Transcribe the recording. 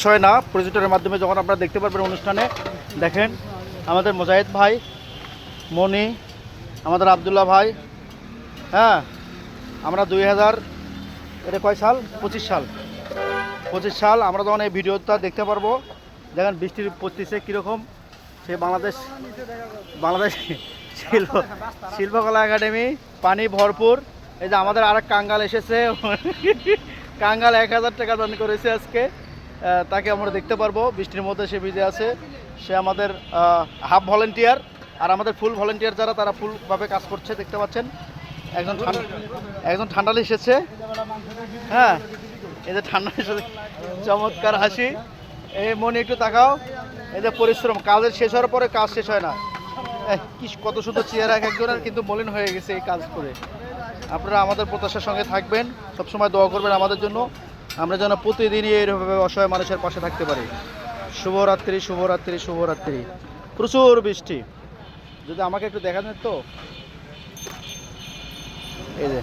বিষয় না, প্রজেক্টরের মাধ্যমে যখন আপনারা দেখতে পারবেন অনুষ্ঠানে। দেখেন আমাদের মুজাহিদ ভাই, মনি, আমাদের আবদুল্লাহ ভাই, হ্যাঁ আমরা 2000 এটা কয় সাল, 25 সাল আমরা যখন এই ভিডিওটা দেখতে পারবো, দেখেন বৃষ্টির পড়তেছে কীরকম। সে বাংলাদেশ শিল্পকলা একাডেমি, পানি ভরপুর। এই যে আমাদের আরেক কাঙ্গাল এসেছে, কাঙ্গাল 1000 টাকা দান করেছে আজকে, তাকে আমরা দেখতে পারবো। বৃষ্টির মধ্যে সে ভিজে আছে। সে আমাদের হাফ ভলেন্টিয়ার, আর আমাদের ফুল ভলেন্টিয়ার যারা, তারা ফুলভাবে কাজ করছে, দেখতে পাচ্ছেন। একজন ঠান্ডা এসেছে, হ্যাঁ এই যে ঠান্ডা এসেছে, চমৎকার হাসি। এই মনে একটু তাকাও, এই যে পরিশ্রম, কাজের শেষ হওয়ার পরে কাজ শেষ হয় না। কি কত সুন্দর চেহারা এক একজনের, কিন্তু মলিন হয়ে গেছে এই কাজ করে। আপনারা আমাদের প্রত্যাশার সঙ্গে থাকবেন, সবসময় দোয়া করবেন আমাদের জন্য, আমরা যেন প্রতিদিনই এইভাবে অসহায় মানুষের পাশে থাকতে পারি। শুভরাত্রি, শুভরাত্রি, শুভরাত্রি। প্রচুর বৃষ্টি, যদি আমাকে একটু দেখা যেত তো। এই যে